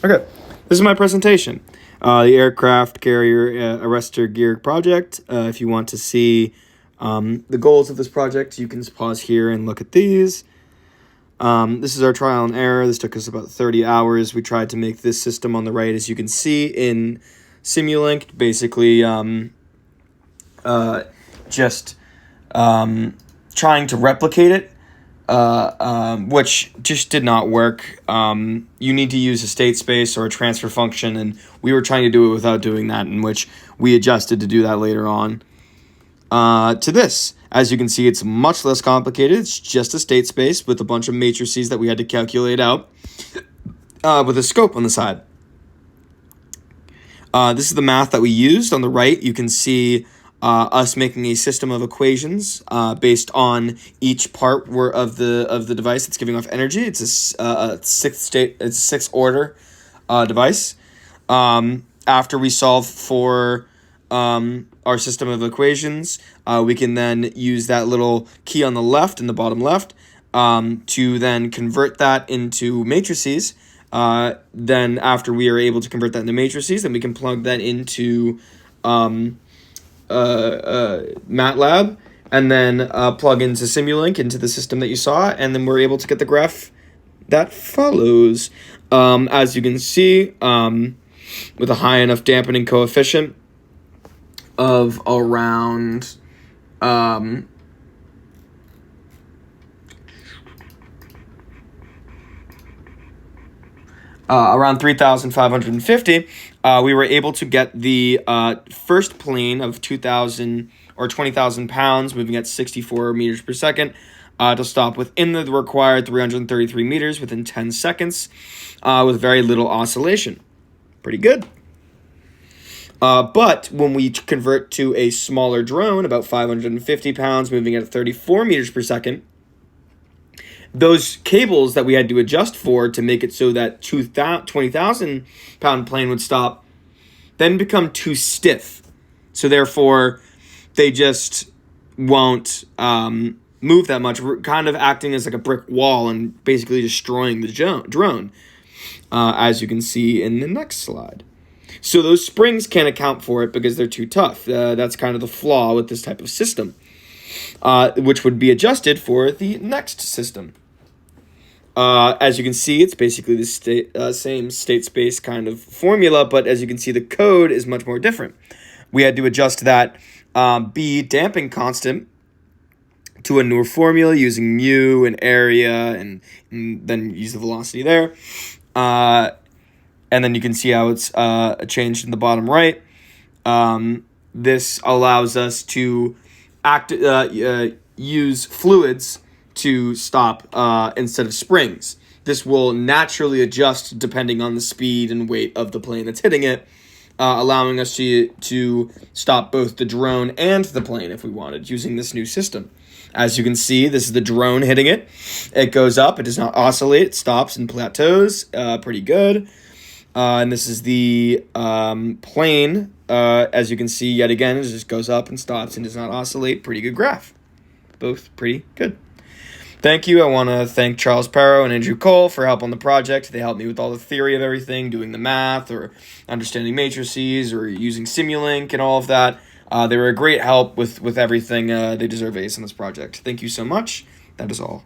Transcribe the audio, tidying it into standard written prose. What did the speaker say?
Okay, this is my presentation. The aircraft carrier arrestor gear project. If you want to see the goals of this project, you can pause here and look at these. This is our trial and error. This took us about 30 hours. We tried to make this system on the right, as you can see in Simulink, basically just trying to replicate it. Which just did not work. You need to use a state space or a transfer function, and we were trying to do it without doing that, in which we adjusted to do that later on. To this, as you can see, it's much less complicated. It's just a state space with a bunch of matrices that we had to calculate out with a scope on the side. This is the math that we used. On the right, you can see us making a system of equations based on each part of the device that's giving off energy. It's a sixth order device. After we solve for our system of equations, we can then use that little key on the left in the bottom left to then convert that into matrices. Then after we are able to convert that into matrices, then we can plug that into MATLAB, and then plug into Simulink into the system that you saw, and then we're able to get the graph that follows. As you can see, with a high enough dampening coefficient of around around 3,550, we were able to get the first plane of 2,000 or 20,000 pounds moving at 64 meters per second to stop within the required 333 meters within 10 seconds with very little oscillation. Pretty good. But when we convert to a smaller drone, about 550 pounds moving at 34 meters per second, those cables that we had to adjust for to make it so that 20,000 pound plane would stop then become too stiff. So therefore, they just won't move that much, kind of acting as like a brick wall and basically destroying the drone, as you can see in the next slide. So those springs can't account for it because they're too tough. That's kind of the flaw with this type of system, which would be adjusted for the next system. As you can see, it's basically the same state space kind of formula, but as you can see, the code is much more different. We had to adjust that B damping constant to a newer formula using mu and area, and then use the velocity there. And then you can see how it's changed in the bottom right. This allows us to use fluids to stop instead of springs. This will naturally adjust depending on the speed and weight of the plane that's hitting it, allowing us to stop both the drone and the plane if we wanted, using this new system. As you can see, this is the drone hitting it. It goes up, it does not oscillate, it stops and plateaus, pretty good. And this is the plane. As you can see, yet again, it just goes up and stops and does not oscillate. Pretty good graph. Both pretty good. Thank you. I want to thank Charles Perrow and Andrew Cole for help on the project. They helped me with all the theory of everything, doing the math or understanding matrices or using Simulink and all of that. They were a great help with everything. They deserve Ace on this project. Thank you so much. That is all.